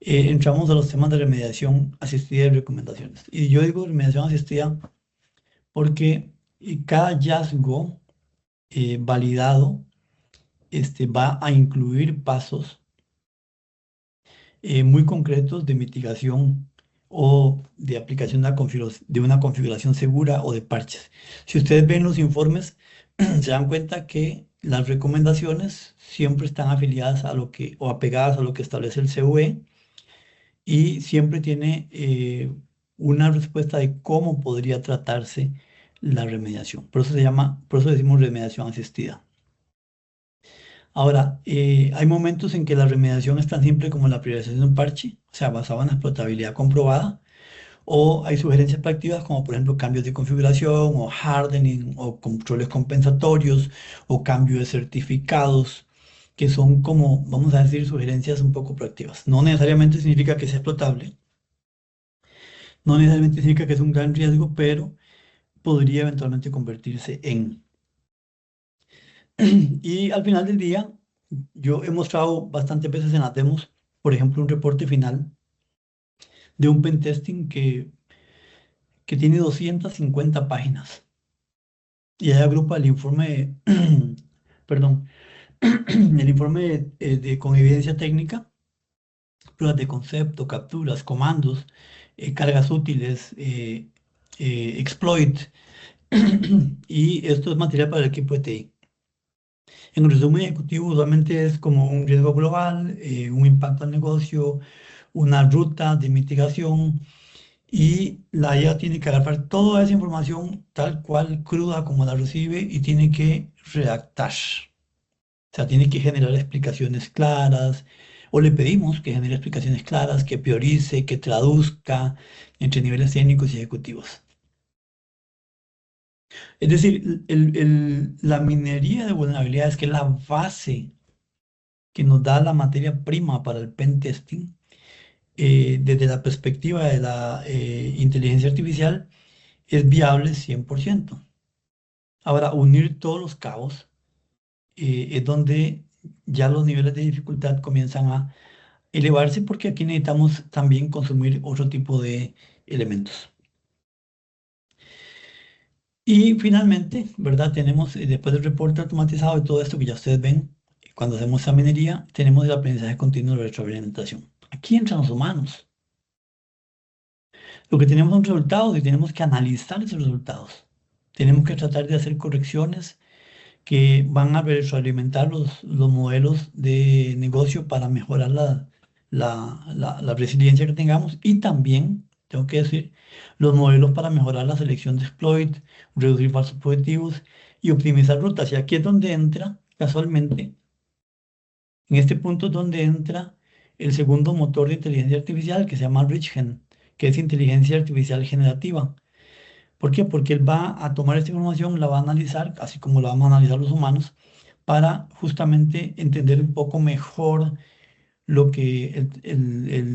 Entramos a los temas de remediación asistida y recomendaciones. Y yo digo remediación asistida porque cada hallazgo validado va a incluir pasos muy concretos de mitigación o de aplicación de una configuración segura o de parches. Si ustedes ven los informes, se dan cuenta que las recomendaciones siempre están afiliadas a lo que o apegadas a lo que establece el CVE y siempre tiene una respuesta de cómo podría tratarse la remediación. Por eso decimos remediación asistida. Ahora, hay momentos en que la remediación es tan simple como la priorización de un parche, o sea, basado en la explotabilidad comprobada, o hay sugerencias proactivas como por ejemplo cambios de configuración o hardening o controles compensatorios o cambio de certificados, que son como, vamos a decir, sugerencias un poco proactivas. No necesariamente significa que sea explotable, no necesariamente significa que es un gran riesgo, pero podría eventualmente convertirse en. Y al final del día, yo he mostrado bastantes veces en las demos, por ejemplo, un reporte final de un pentesting que tiene 250 páginas. Y ahí agrupa el informe, perdón, el informe con evidencia técnica, pruebas de concepto, capturas, comandos, cargas útiles, exploit, y esto es material para el equipo de TI. En resumen ejecutivo, usualmente es como un riesgo global, un impacto al negocio, una ruta de mitigación, y la IA tiene que agarrar toda esa información tal cual cruda como la recibe y tiene que redactar. O sea, tiene que generar explicaciones claras, o le pedimos que genere explicaciones claras, que priorice, que traduzca entre niveles técnicos y ejecutivos. Es decir, la minería de vulnerabilidades, que es la base que nos da la materia prima para el pen testing, desde la perspectiva de la inteligencia artificial, es viable 100%. Ahora, unir todos los cabos es donde ya los niveles de dificultad comienzan a elevarse porque aquí necesitamos también consumir otro tipo de elementos. Y finalmente, ¿verdad? Tenemos, después del reporte automatizado y todo esto que ya ustedes ven, cuando hacemos esa minería, tenemos el aprendizaje continuo de la retroalimentación. Aquí entran los humanos. Lo que tenemos son resultados y tenemos que analizar esos resultados. Tenemos que tratar de hacer correcciones que van a retroalimentar los modelos de negocio para mejorar la resiliencia que tengamos y también, tengo que decir, los modelos para mejorar la selección de exploit, reducir falsos positivos y optimizar rutas. Y aquí es donde entra, casualmente, en este punto es donde entra el segundo motor de inteligencia artificial que se llama RichGen, que es inteligencia artificial generativa. ¿Por qué? Porque él va a tomar esta información, la va a analizar, así como la vamos a analizar los humanos, para justamente entender un poco mejor lo que,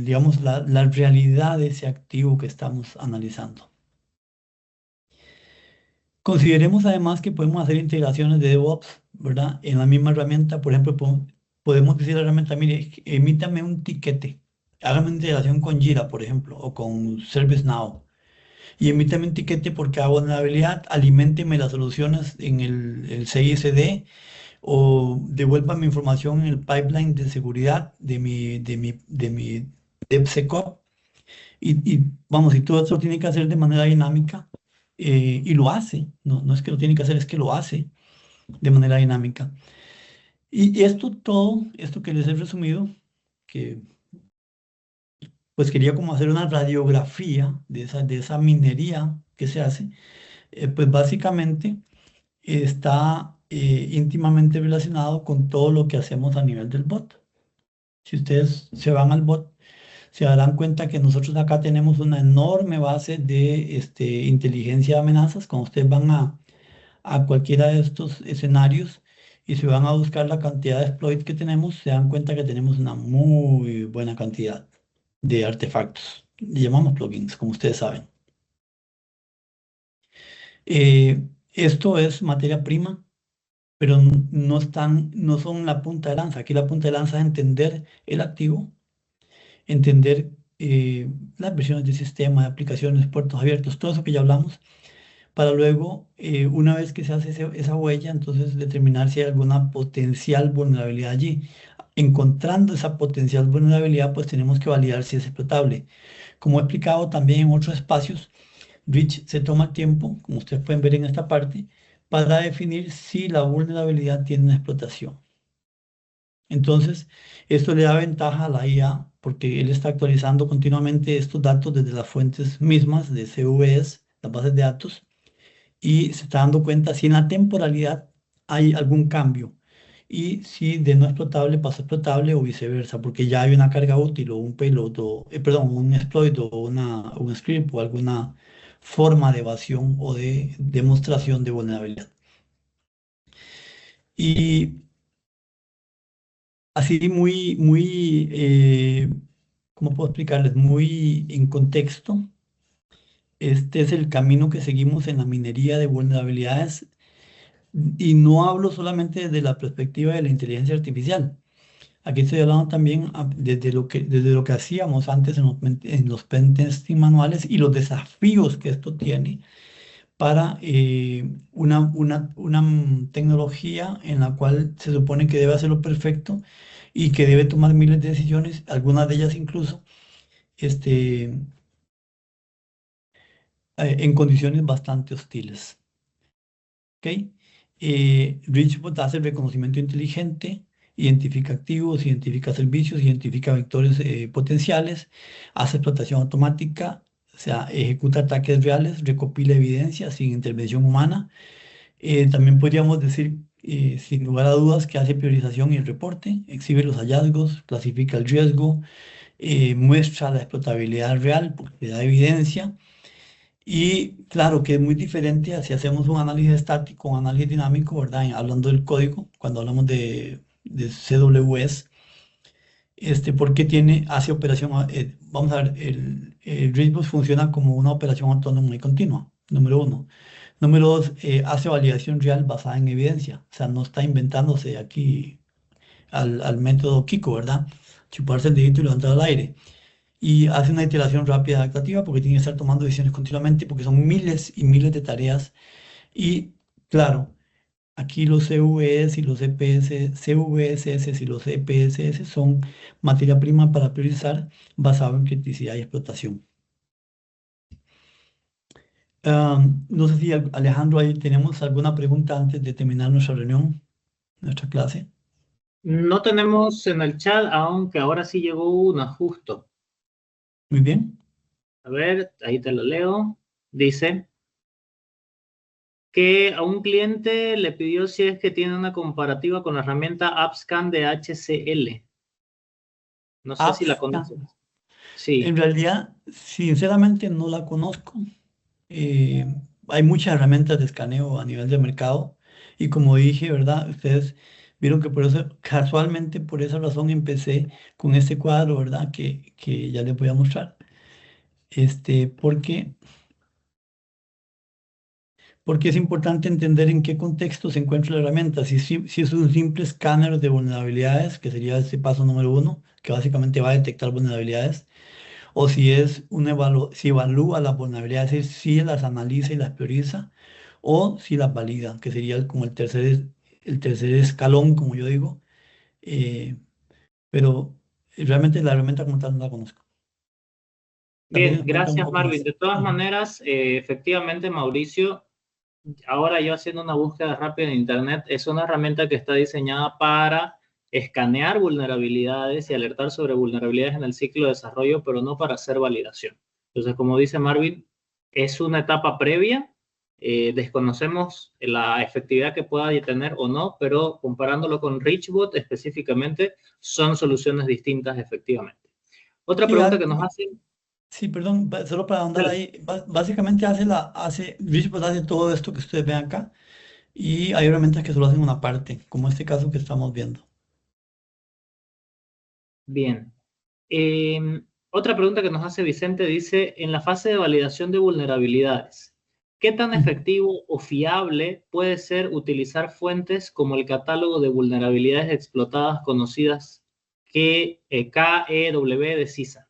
digamos, la realidad de ese activo que estamos analizando. Consideremos además que podemos hacer integraciones de DevOps, ¿verdad? En la misma herramienta, por ejemplo, podemos decir a la herramienta, mire, emítame un tiquete, hágame una integración con Jira, por ejemplo, o con ServiceNow y emítame un tiquete porque hago vulnerabilidad, aliménteme las soluciones en el CICD o devuélvame información en el pipeline de seguridad de mi DevSecOps. Vamos, y todo esto tiene que hacer de manera dinámica y lo hace, no es que lo tiene que hacer, es que lo hace de manera dinámica. Y todo esto que les he resumido, que pues quería como hacer una radiografía de esa minería que se hace, pues básicamente está íntimamente relacionado con todo lo que hacemos a nivel del bot. Si ustedes se van al bot, se darán cuenta que nosotros acá tenemos una enorme base de inteligencia de amenazas. Cuando ustedes van a cualquiera de estos escenarios y se van a buscar la cantidad de exploits que tenemos, se dan cuenta que tenemos una muy buena cantidad de artefactos. Le llamamos plugins, como ustedes saben. Esto es materia prima, pero no son la punta de lanza. Aquí la punta de lanza es entender el activo, entender las versiones del sistema, de aplicaciones, puertos abiertos, todo eso que ya hablamos, para luego, una vez que se hace esa huella, entonces determinar si hay alguna potencial vulnerabilidad allí. Encontrando esa potencial vulnerabilidad, pues tenemos que validar si es explotable. Como he explicado también en otros espacios, Rich se toma tiempo, como ustedes pueden ver en esta parte, para definir si la vulnerabilidad tiene una explotación. Entonces, esto le da ventaja a la IA porque él está actualizando continuamente estos datos desde las fuentes mismas de CVS, las bases de datos, y se está dando cuenta si en la temporalidad hay algún cambio y si de no explotable pasa a explotable o viceversa, porque ya hay una carga útil o un payload, perdón, un exploit o un script o alguna forma de evasión o de demostración de vulnerabilidad. Y así ¿cómo puedo explicarles? Muy en contexto, este es el camino que seguimos en la minería de vulnerabilidades y no hablo solamente desde la perspectiva de la inteligencia artificial. Aquí estoy hablando también desde lo que hacíamos antes en los pentesting manuales y los desafíos que esto tiene para una tecnología en la cual se supone que debe hacerlo perfecto y que debe tomar miles de decisiones, algunas de ellas incluso en condiciones bastante hostiles. ¿Ok? Richbot hace el reconocimiento inteligente, identifica activos, identifica servicios, identifica vectores potenciales, hace explotación automática, o sea, ejecuta ataques reales, recopila evidencia sin intervención humana. También podríamos decir, sin lugar a dudas, que hace priorización y reporte, exhibe los hallazgos, clasifica el riesgo, muestra la explotabilidad real porque da evidencia. Y claro que es muy diferente a si hacemos un análisis estático, un análisis dinámico, ¿verdad? Hablando del código, cuando hablamos de CWS, porque hace operación, vamos a ver, el Ritbus funciona como una operación autónoma y continua, número uno. Número dos, hace validación real basada en evidencia, o sea, no está inventándose aquí al método Kiko, ¿verdad? Chuparse el dedito y levantar al aire y hace una iteración rápida adaptativa porque tiene que estar tomando decisiones continuamente porque son miles y miles de tareas y claro, Aquí los CVS y los EPS, CVSS y los EPSS son materia prima para priorizar basado en criticidad y explotación. No sé si Alejandro, ahí tenemos alguna pregunta antes de terminar nuestra reunión, nuestra clase. No tenemos en el chat, aunque ahora sí llegó una justo. Muy bien. A ver, ahí te lo leo. Dice que a un cliente le pidió si es que tiene una comparativa con la herramienta AppScan de HCL. No sé si la AppScan. conoces. Sí. En realidad, sinceramente no la conozco. Eh, Hay muchas herramientas de escaneo a nivel de mercado y como dije, ¿verdad? Ustedes vieron que por eso, casualmente por esa razón empecé con este cuadro, ¿verdad? Que ya les voy a mostrar. Porque es importante entender en qué contexto se encuentra la herramienta. Si es un simple escáner de vulnerabilidades, que sería este paso número 1, que básicamente va a detectar vulnerabilidades, o si es si evalúa las vulnerabilidades, es decir, si las analiza y las prioriza, o si las valida, que sería como el tercer escalón, como yo digo. Pero realmente la herramienta como tal no la conozco. Tal vez Bien, nos cuenta un gracias poco Marvin. más. De todas Ujú. maneras, efectivamente Mauricio, ahora yo haciendo una búsqueda rápida en Internet, es una herramienta que está diseñada para escanear vulnerabilidades y alertar sobre vulnerabilidades en el ciclo de desarrollo, pero no para hacer validación. Entonces, como dice Marvin, es una etapa previa. Desconocemos la efectividad que pueda tener o no, pero comparándolo con Richbot específicamente, son soluciones distintas efectivamente. Otra Sí, pregunta que nos hacen. sí, perdón, solo para ahondar Dale. ahí, básicamente Richbot hace todo esto que ustedes ven acá y hay herramientas que solo hacen una parte, como este caso que estamos viendo. Bien. Otra pregunta que nos hace Vicente dice, en la fase de validación de vulnerabilidades, ¿qué tan Ujú. efectivo o fiable puede ser utilizar fuentes como el catálogo de vulnerabilidades explotadas conocidas KEW de CISA?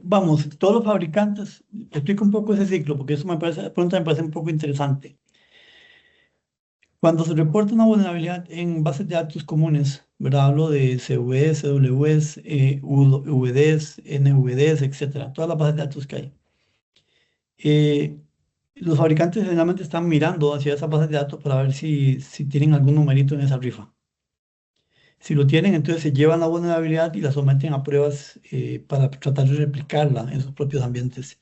Vamos, todos los fabricantes, explico un poco ese ciclo, porque eso la pregunta me parece un poco interesante. Cuando se reporta una vulnerabilidad en bases de datos comunes, ¿verdad? Hablo de CVS, CWS, VDs, NVDs, etcétera, todas las bases de datos que hay. Eh, los fabricantes generalmente están mirando hacia esas bases de datos para ver si tienen algún numerito en esa rifa. Si lo tienen, entonces se llevan la vulnerabilidad y la someten a pruebas para tratar de replicarla en sus propios ambientes.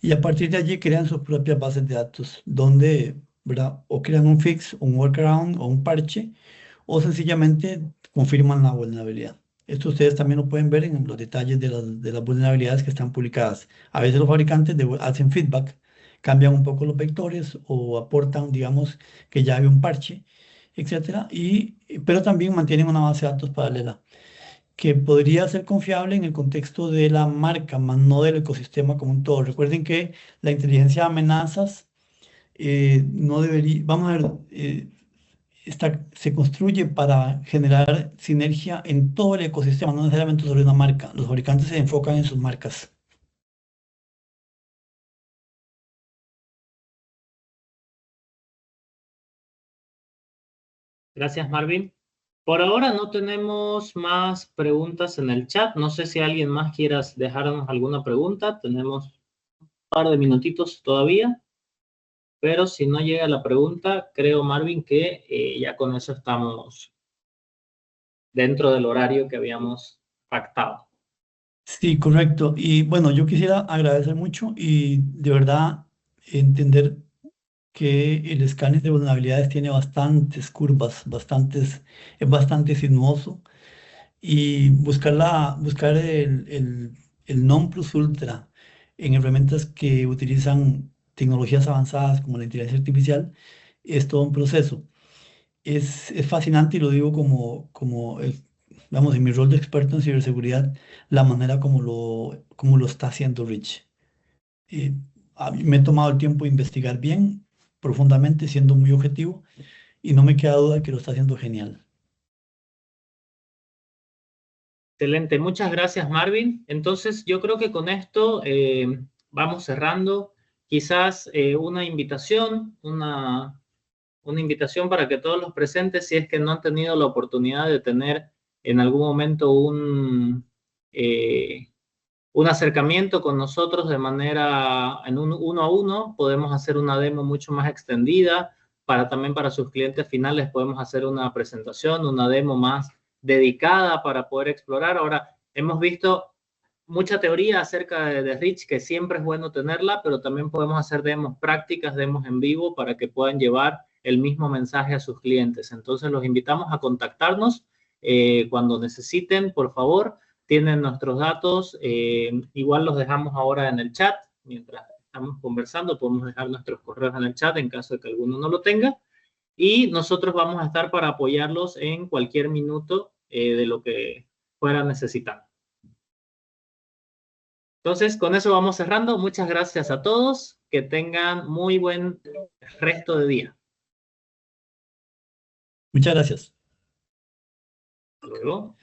Y a partir de allí crean sus propias bases de datos, donde, ¿verdad? O crean un fix, un workaround o un parche, o sencillamente confirman la vulnerabilidad. Esto ustedes también lo pueden ver en los detalles de las vulnerabilidades que están publicadas. A veces los fabricantes hacen feedback, cambian un poco los vectores o aportan, digamos, que ya hay un parche, etcétera, pero también mantienen una base de datos paralela que podría ser confiable en el contexto de la marca, más no del ecosistema como un todo. Recuerden que la inteligencia de amenazas no debería, vamos a ver, se construye para generar sinergia en todo el ecosistema, no necesariamente sobre una marca. Los fabricantes se enfocan en sus marcas. Gracias, Marvin. Por ahora no tenemos más preguntas en el chat. No sé si alguien más quiera dejarnos alguna pregunta. Tenemos un par de minutitos todavía. Pero si no llega la pregunta, creo, Marvin, que ya con eso estamos dentro del horario que habíamos pactado. Sí, correcto. Y bueno, yo quisiera agradecer mucho y de verdad entender que el escáner de vulnerabilidades tiene bastantes curvas, es bastante sinuoso y buscar el non plus ultra en herramientas que utilizan tecnologías avanzadas como la inteligencia artificial es todo un proceso. Es fascinante y lo digo vamos, en mi rol de experto en ciberseguridad, la manera como lo está haciendo Rich. Eh, Me he tomado el tiempo de investigar bien, profundamente, siendo muy objetivo, y no me queda duda que lo está haciendo genial. Excelente, muchas gracias, Marvin. Entonces, yo creo que con esto vamos cerrando. Quizás una invitación, una una invitación para que todos los presentes, si es que no han tenido la oportunidad de tener en algún momento un acercamiento con nosotros de manera en un 1-a-1, podemos hacer una demo mucho más extendida. También para sus clientes finales podemos hacer una presentación, una demo más dedicada para poder explorar. Ahora, hemos visto mucha teoría acerca de Rich, que siempre es bueno tenerla, pero también podemos hacer demos prácticas, demos en vivo, para que puedan llevar el mismo mensaje a sus clientes. Entonces, los invitamos a contactarnos cuando necesiten, por favor. Tienen nuestros datos, igual los dejamos ahora en el chat. Mientras estamos conversando, podemos dejar nuestros correos en el chat en caso de que alguno no lo tenga. Y nosotros vamos a estar para apoyarlos en cualquier minuto de lo que fuera necesitando. Entonces, con eso vamos cerrando. Muchas gracias a todos. Que tengan muy buen resto de día. Muchas gracias. Hasta luego.